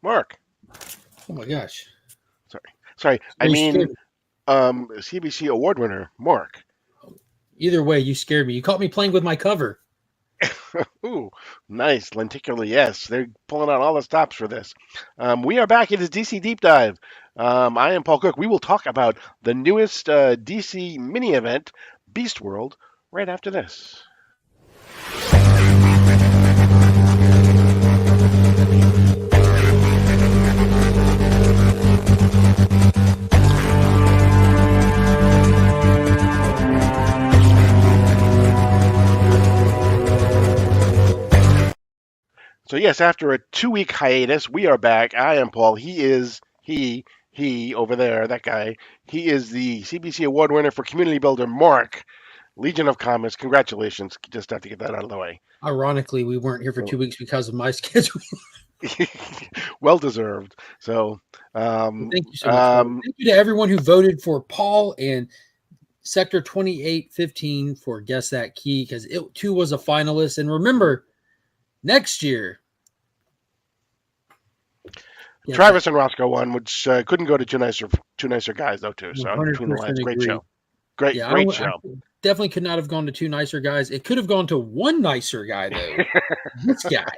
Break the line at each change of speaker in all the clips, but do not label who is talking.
Mark.
Oh my gosh.
Sorry. I
You
mean,
scared me.
CBC award winner Mark.
Either way, you scared me. You caught me playing with my cover.
Ooh, nice lenticular. Yes, they're pulling out all the stops for this. We are back. It is DC Deep Dive. I am Paul Cook. We will talk about the newest DC mini event, Beast World, right after this. So yes, after a 2 week hiatus, we are back. I am Paul. He over there, that guy. He is the CBC award winner for community builder, Mark. Legion of Comets. Congratulations. Just have to get that out of the way.
Ironically, we weren't here for 2 weeks because of my schedule.
Well deserved. So,
Thank you so much, brother. Thank you to everyone who voted for Paul and Sector 2815 for Guess That Key, because it too was a finalist. And remember, next year,
Travis and Roscoe won, which couldn't go to two nicer guys though too. So between the lines, great show, great show.
I definitely could not have gone to two nicer guys. It could have gone to one nicer guy though. This guy.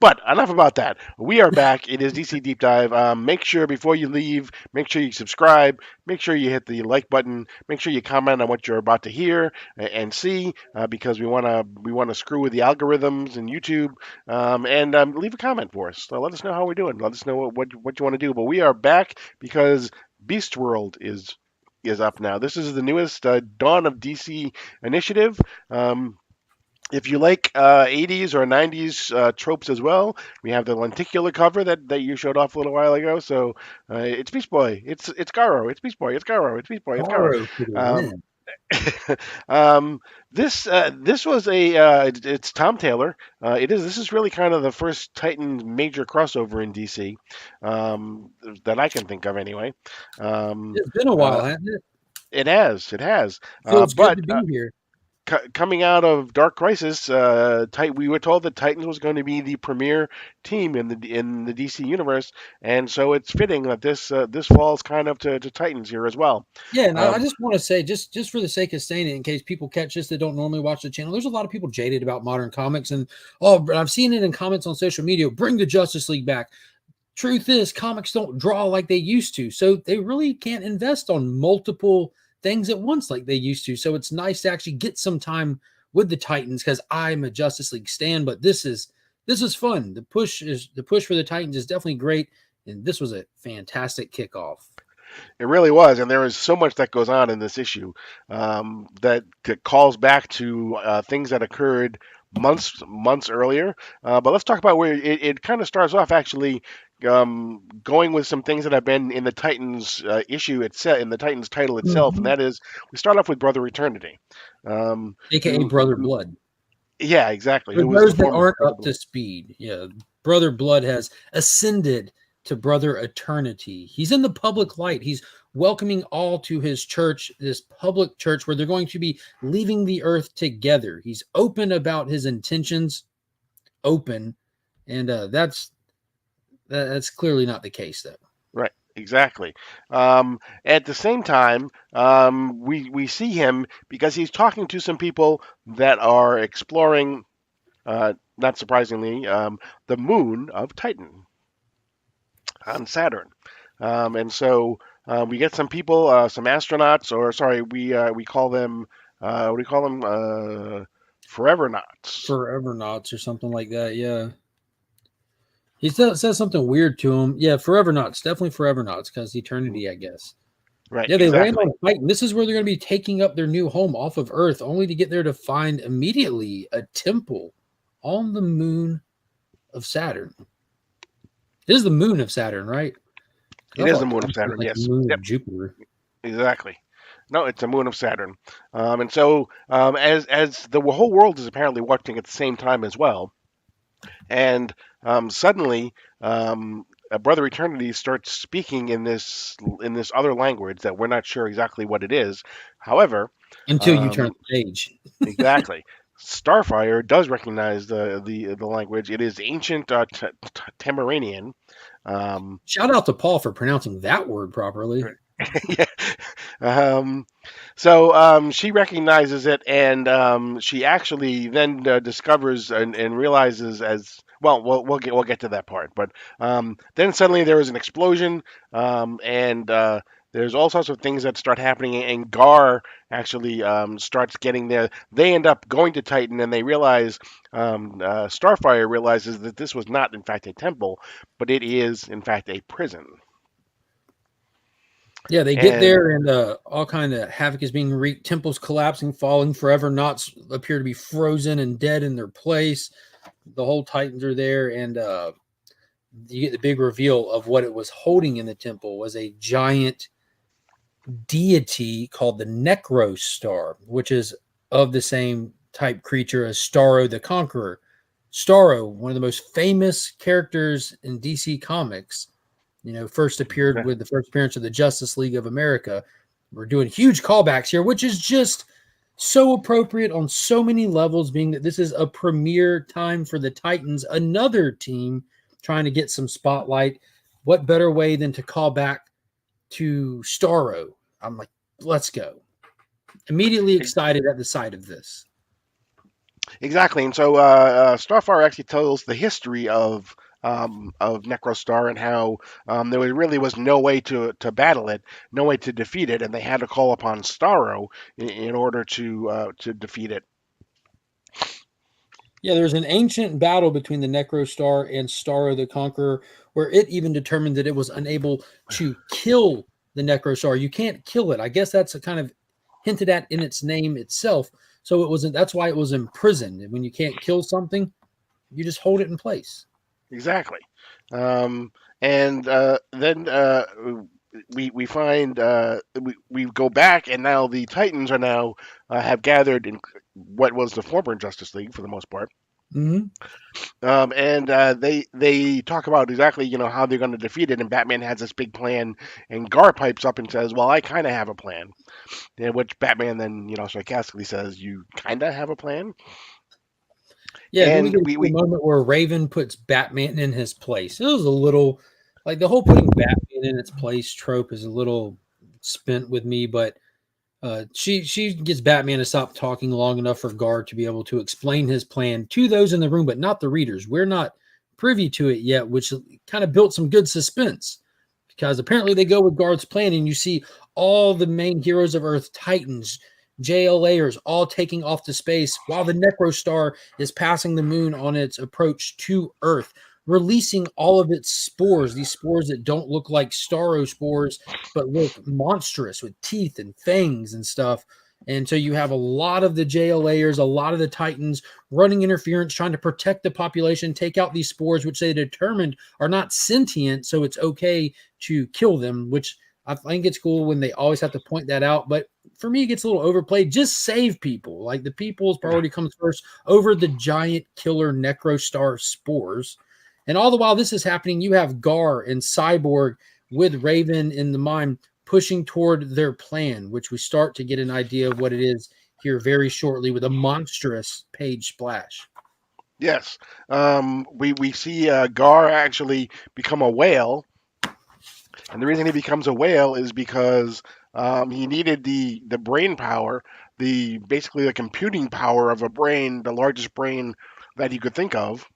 But enough about that. We are back. It is DC Deep Dive. Make sure before you leave, make sure you subscribe. Make sure you hit the like button. Make sure you comment on what you're about to hear and see, because we want to screw with the algorithms and YouTube. And leave a comment for us. So let us know how we're doing. Let us know what you want to do. But we are back because Beast World is up now. This is the newest Dawn of DC initiative. If you like 80s or 90s tropes as well, we have the lenticular cover that you showed off a little while ago. So it's Beast Boy, it's Garo, it's Beast Boy, it's Garo, it's Beast Boy, it's Garo. This was it's Tom Taylor. This is really kind of the first Titan major crossover in DC that I can think of anyway.
It's been a while, hasn't it?
It has.
Feels good to be here.
Coming out of Dark Crisis, we were told that Titans was going to be the premier team in the DC universe, and so it's fitting that this falls kind of to Titans here as well.
Yeah, and I just want to say, just for the sake of saying it, in case people catch this that don't normally watch the channel, there's a lot of people jaded about modern comics, and I've seen it in comments on social media. Bring the Justice League back. Truth is, comics don't draw like they used to, so they really can't invest on multiple things at once like they used to. So it's nice to actually get some time with the Titans, because I'm a Justice League stan, but this is fun. The push for the Titans is definitely great, and this was a fantastic kickoff.
It really was, and there is so much that goes on in this issue that calls back to things that occurred months earlier. But let's talk about where it kind of starts off actually. Going with some things that have been in the Titans issue itself, in the Titans title itself, and that is we start off with Brother Eternity,
aka Brother Blood.
Yeah, exactly.
For those that aren't up to speed, yeah, Brother Blood has ascended to Brother Eternity. He's in the public light. He's welcoming all to his church, this public church where they're going to be leaving the earth together. He's open about his intentions, and that's clearly not the case, though.
Right, exactly. At the same time, we see him because he's talking to some people that are exploring, not surprisingly, the moon of Titan on Saturn. And so we get some people, some astronauts, or sorry, we call them, what do we call them? Forevernauts.
Forevernauts or something like that, yeah. He says something weird to him. Yeah, Forevernauts. Definitely Forevernauts, because eternity, I guess.
Right.
Yeah, they land on Titan. This is where they're going to be taking up their new home off of Earth, only to get there to find immediately a temple on the moon of Saturn. It is the moon of Saturn, right?
It is the moon of Saturn, yes.
The moon of Jupiter.
Exactly. No, it's a moon of Saturn. And so as the whole world is apparently watching at the same time as well, and suddenly Brother Eternity starts speaking in this other language that we're not sure exactly what it is. However,
until you turn the page.
Exactly. Starfire does recognize the language. It is ancient Tamaranian.
Shout out to Paul for pronouncing that word properly.
Yeah. Um, she recognizes it, and she actually then discovers and realizes as well. We'll get to that part, but then suddenly there is an explosion, and there's all sorts of things that start happening, and Gar actually starts getting there. They end up going to Titan, and they realize Starfire realizes that this was not, in fact, a temple, but it is, in fact, a prison.
Yeah, they get
And
there and all kind of havoc is being wreaked. Temples collapsing, falling forever. Knots appear to be frozen and dead in their place. The whole Titans are there, and you get the big reveal of what it was holding in the temple was a giant deity called the Necro Star, which is of the same type creature as Starro the Conqueror. Starro, one of the most famous characters in DC Comics, first appeared with the first appearance of the Justice League of America. We're doing huge callbacks here, which is just so appropriate on so many levels, being that this is a premiere time for the Titans, another team trying to get some spotlight. What better way than to call back to Starro? I'm like, let's go. Immediately excited at the sight of this.
exactly, and so Starfire actually tells the history of Necrostar and how really was no way to battle it, no way to defeat it, and they had to call upon Starro in order to defeat it.
Yeah, there's an ancient battle between the Necro Star and Starro the Conqueror, where it even determined that it was unable to kill the Necro Star. You can't kill it. I guess that's a kind of hinted at in its name itself. So it wasn't. That's why it was imprisoned. And when you can't kill something, you just hold it in place.
Exactly, and then we find we go back, and now the Titans are now have gathered in what was the former Justice League for the most part.
Mm-hmm.
And they talk about exactly how they're going to defeat it, and Batman has this big plan, and Gar pipes up and says, "Well, I kind of have a plan," which Batman then sarcastically says, "You kind of have a plan."
Yeah, then we
And
get a moment where Raven puts Batman in his place. It was a little like the whole putting Batman in its place trope is a little spent with me, but she gets Batman to stop talking long enough for Gar to be able to explain his plan to those in the room, but not the readers. We're not privy to it yet, which kind of built some good suspense because apparently they go with Gar's plan, and you see all the main heroes of Earth, Titans, JLAers, all taking off to space while the Necro Star is passing the moon on its approach to Earth, releasing all of its spores, these spores that don't look like Starro spores, but look monstrous with teeth and fangs and stuff. And so you have a lot of the JLAers, a lot of the Titans running interference, trying to protect the population, take out these spores, which they determined are not sentient, so it's okay to kill them, which I think it's cool when they always have to point that out. But for me, it gets a little overplayed. Just save people. Like the people's priority comes first over the giant killer Necrostar spores. And all the while this is happening, you have Gar and Cyborg with Raven in the mine pushing toward their plan, which we start to get an idea of what it is here very shortly with a monstrous page splash.
Yes, we see Gar actually become a whale, and the reason he becomes a whale is because he needed the brain power, basically the computing power of a brain, the largest brain that he could think of.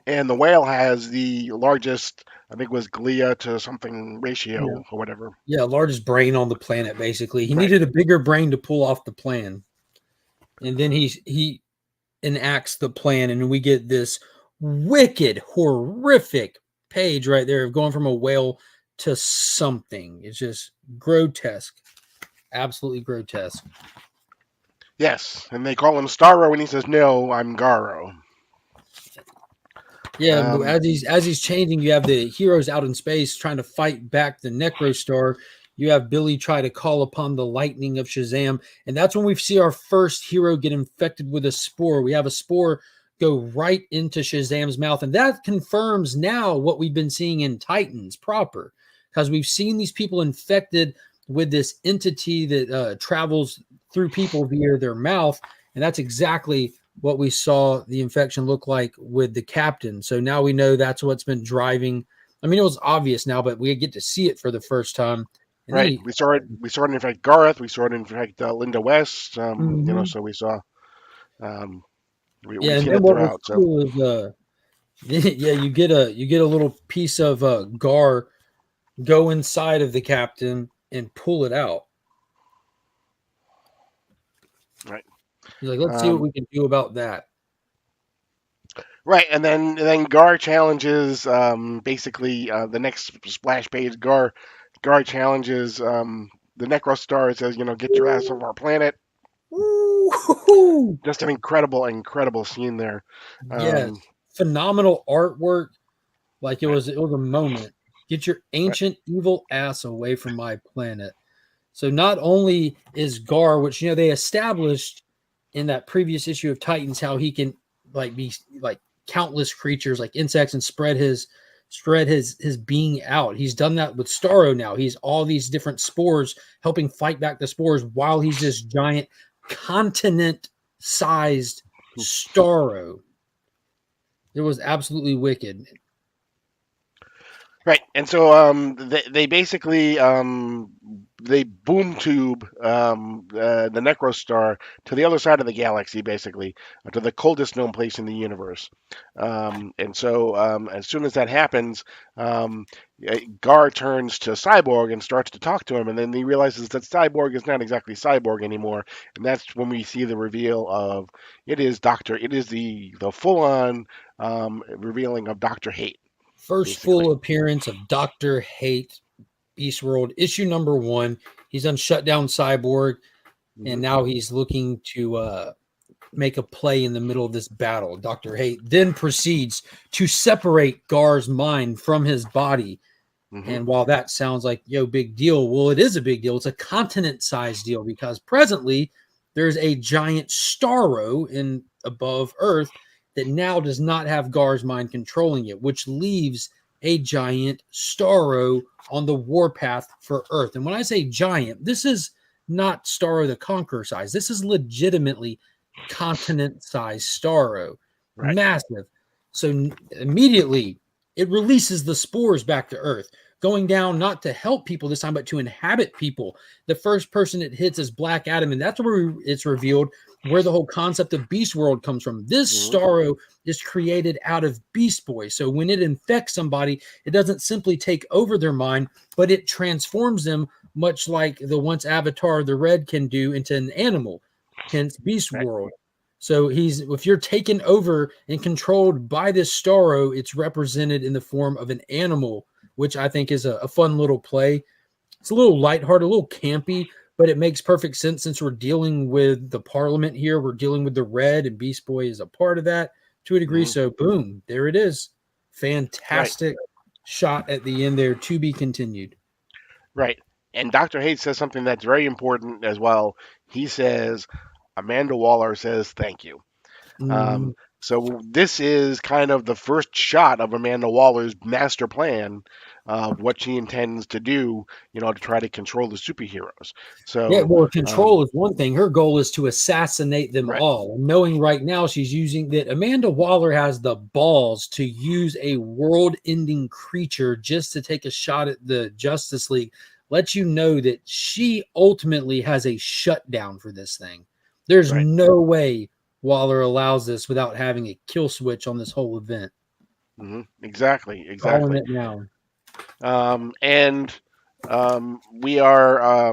And the whale has the largest, I think, was glia to something ratio or whatever.
Yeah, largest brain on the planet, basically. He
Right.
needed a bigger brain to pull off the plan. And then he enacts the plan, and we get this wicked, horrific page right there of going from a whale to something. It's just grotesque. Absolutely grotesque.
Yes, and they call him Starro, and he says, "No, I'm Garo."
Yeah, as he's changing, you have the heroes out in space trying to fight back the Necrostar. You have Billy try to call upon the lightning of Shazam, and that's when we see our first hero get infected with a spore. We have a spore go right into Shazam's mouth, and that confirms now what we've been seeing in Titans proper, because we've seen these people infected with this entity that travels through people via their mouth. And that's exactly what we saw the infection look like with the captain. So now we know that's what's been driving. I mean, it was obvious now, but we get to see it for the first time. And then
Right.
he,
We saw it. We saw it infect Garth. We saw it infect Linda West.
Mhm.
So we saw. Um,
Yeah,
we've
and
seen
then
it
what was
throughout. So
cool is yeah, you get a little piece of Gar go inside of the captain and pull it out.
right.
He's like, let's see what
Um,
we can do about that.
right. And then Gar challenges. Basically, the next splash page. Gar challenges. The Necro Star says, get your ass off our planet.
Ooh,
Just an incredible scene there.
yes,
Um,
phenomenal artwork. Like it
right.
was, it was a moment. Get your
Right.
ancient evil ass away from my planet. So not only is Gar, which they established in that previous issue of Titans, how he can like be like countless creatures, like insects, and spread his being out. He's done that with Starro now. He's all these different spores helping fight back the spores while he's this giant continent-sized Starro. It was absolutely wicked.
Right, and so they basically they boom tube the Necrostar to the other side of the galaxy, basically to the coldest known place in the universe. And so as soon as that happens, um, Gar turns to Cyborg and starts to talk to him, and then he realizes that Cyborg is not exactly Cyborg anymore, and that's when we see the reveal of it is the full on revealing of Doctor Hate,
First full
basically.
appearance of Doctor Hate, Beast World, issue number 1. He's done shut down Cyborg, and
Hmm.
now he's looking to make a play in the middle of this battle. Dr. Hate then proceeds to separate Gar's mind from his body.
Hmm.
And while that sounds like, big deal, well, it is a big deal. It's a continent sized deal because presently there's a giant Starro in above Earth that now does not have Gar's mind controlling it, which leaves a giant Starro on the warpath for Earth. And when I say giant, this is not Starro the Conqueror size. This is legitimately continent sized Starro.
Right.
Massive. So immediately it releases the spores back to Earth, going down not to help people this time, but to inhabit people. The first person it hits is Black Adam, and that's where it's revealed where the whole concept of Beast World comes from. This
Hmm.
Starro is created out of Beast Boy. So when it infects somebody, it doesn't simply take over their mind, but it transforms them, much like the once Avatar the Red can do, into an animal, hence Beast
Right.
World. So if you're taken over and controlled by this Starro, it's represented in the form of an animal, which I think is a fun little play. It's a little lighthearted, a little campy, but it makes perfect sense since we're dealing with the Parliament here. We're dealing with the Red, and Beast Boy is a part of that to a degree.
Hmm.
So, boom, there it is.
Right.
Fantastic shot at the end there, to be continued.
Right. And Dr. Haight says something that's very important as well. He says, Amanda Waller says thank you. Um,
Mm,
so this is kind of the first shot of Amanda Waller's master plan of what she intends to do, to try to control the superheroes.
yeah,
So,
well, control is one thing. Her goal is to assassinate them
right,
all. Knowing right now she's using that, Amanda Waller has the balls to use a world ending creature just to take a shot at the Justice League. Let you know that she ultimately has a shutdown for this thing. There's
right,
no way Waller allows this without having a kill switch on this whole event.
exactly,
Calling
exactly.
it now.
And we are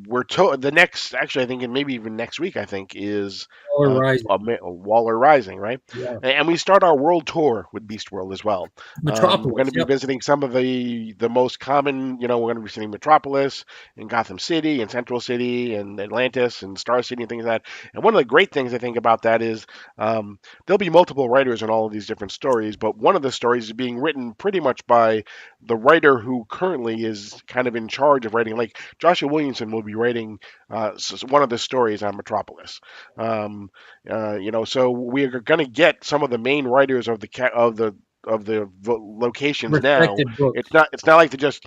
we're to the next actually I think and maybe even next week I think is
Waller Rising.
Waller Rising, right?
Yeah.
And we start our world tour with Beast World as well. We're going
Metropolis.
to be
Yep.
visiting some of the most common, we're going to be visiting Metropolis and Gotham City and Central City and Atlantis and Star City and things like that. And one of the great things I think about that is there'll be multiple writers in all of these different stories, but one of the stories is being written pretty much by the writer who currently is kind of in charge of writing. Like Joshua Williamson will be writing one of the stories on Metropolis. So we are going to get some of the main writers of the locations now.
Respected books.
It's not like they're just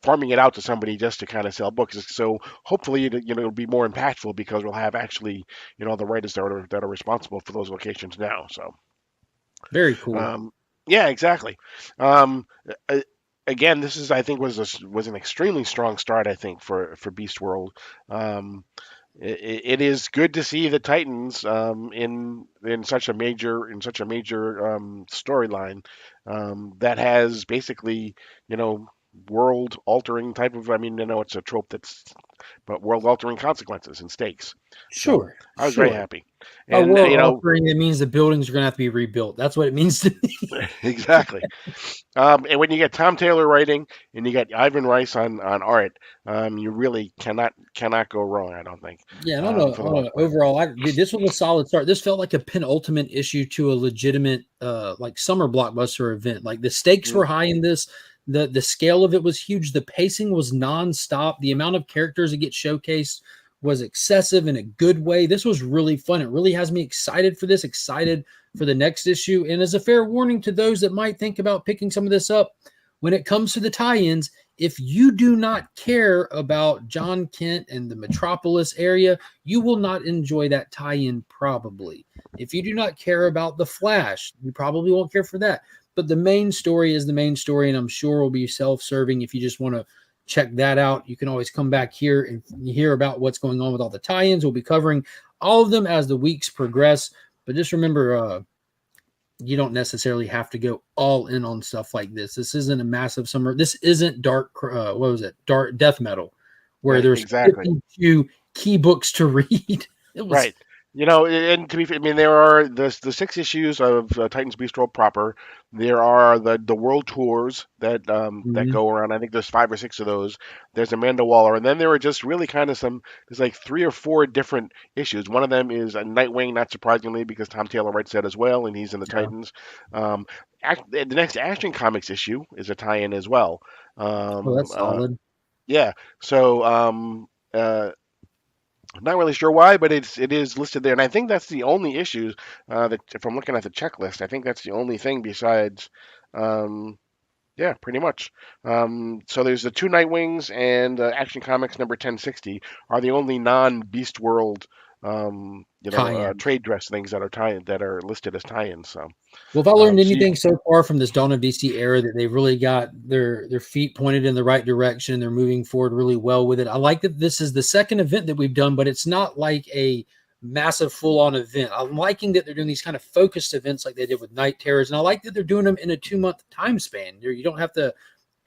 farming it out to somebody just to kind of sell books. So hopefully it'll be more impactful because we'll have actually the writers that are responsible for those locations now. So
Very cool.
yeah, exactly. Um, a- Again, this is I think was an extremely strong start I think for Beast World. Um, it is good to see the Titans in such a major storyline that has basically world altering type of, I mean, it's a trope that's, but world altering consequences and stakes. So
Sure,
I was very
sure.
happy,
By
and
world altering, it means the buildings are going to have to be rebuilt. That's what it means to me.
exactly. And when you get Tom Taylor writing and you get Ivan Rice on art, you really cannot go wrong. I don't think,
Yeah, and
for the most part.
overall, this was a solid start. This felt like a penultimate issue to a legitimate, like summer blockbuster event. Like the stakes
Mm,
were high in this. The scale of it was huge. The pacing was nonstop. The amount of characters that get showcased was excessive in a good way. This was really fun. It really has me excited for this. Excited for the next issue. And as a fair warning to those that might think about picking some of this up, when it comes to the tie-ins, if you do not care about John Kent and the Metropolis area, you will not enjoy that tie-in probably. If you do not care about the Flash, you probably won't care for that. But the main story is the main story, and I'm sure will be self-serving. If you just want to check that out, you can always come back here and hear about what's going on with all the tie-ins. We'll be covering all of them as the weeks progress. But just remember, you don't necessarily have to go all in on stuff like this. This isn't a massive summer. This isn't dark. What was it? Dark death metal, where
right,
there's
exactly.
52 key books to read. It was
Right. And to be, I mean, there are the 6 issues of Titans Beast World proper. There are the world tours that
Mhm.
go around. I think there's 5 or 6 of those. There's Amanda Waller, and then there are just really kind of there's like 3 or 4 different issues. One of them is a Nightwing, not surprisingly, because Tom Taylor writes that as well, and he's in the
Yeah.
Titans. The next Action Comics issue is a tie-in as well.
Oh,
Um,
that's
uh,
solid.
yeah. So. I'm not really sure why, but it is listed there, and I think that's the only issue that if I'm looking at the checklist, I think that's the only thing besides, um, yeah, pretty much. So there's the 2 Nightwings and Action Comics number 1060 are the only non-Beast World,
Tie-in.
trade dress things that are listed as tie-ins. So,
Well, if I learned
so
anything so far from this Dawn of DC era, that they've really got their feet pointed in the right direction. They're moving forward really well with it. I like that this is the second event that we've done, but it's not like a massive full-on event. I'm liking that they're doing these kind of focused events like they did with Night Terrors, and I like that they're doing them in a 2-month time span. You don't have to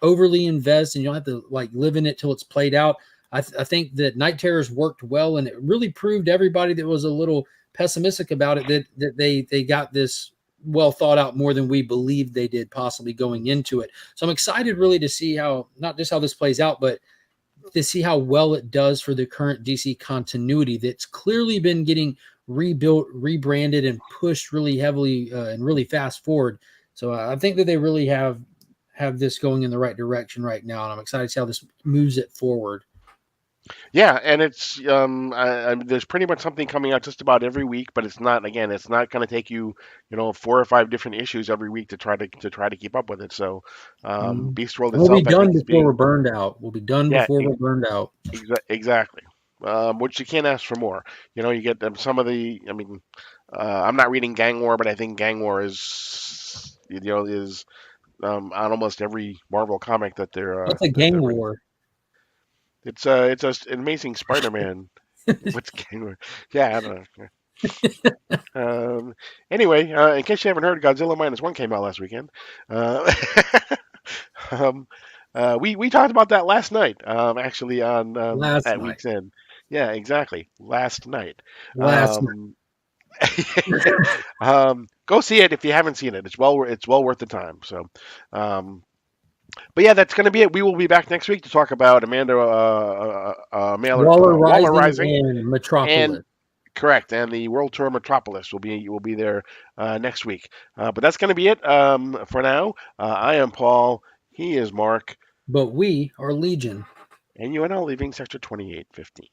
overly invest, and you don't have to like live in it till it's played out. I think that Night Terrors worked well, and it really proved to everybody that was a little pessimistic about it that they got this well thought out more than we believed they did possibly going into it. So I'm excited really to see how, not just how this plays out, but to see how well it does for the current DC continuity that's clearly been getting rebuilt, rebranded, and pushed really heavily and really fast forward. So I think that they really have this going in the right direction right now, and I'm excited to see how this moves it forward.
yeah, and it's there's pretty much something coming out just about every week, but it's not going to take you 4 or 5 different issues every week to try to keep up with it. So
Mhm.
Beast World
We'll be
itself, I
done
think, is
before we're
being,
burned out. We'll be done
yeah,
before we're burned out.
exactly. Which you can't ask for more. You get some of the. I mean, I'm not reading Gang War, but I think Gang War is on almost every Marvel comic that
That's a gang
they're bringing.
war.
An amazing Spider-Man. What's Gang War? Yeah, I don't know. Anyway, in case you haven't heard, Godzilla -1 came out last weekend. Uh, um, we talked about that last night, actually on
Last
at
night.
week's end. Yeah, exactly. Last night.
Last night.
Um, go see it if you haven't seen it. It's well worth the time. So, but yeah, that's going to be it. We will be back next week to talk about Amanda
Waller
Waller
Rising
Rising
and
and
Metropolis.
correct, and the World Tour Metropolis will be there next week. But that's going to be it for now. I am Paul. He is Mark,
But we are Legion.
and you are now leaving Sector 2815.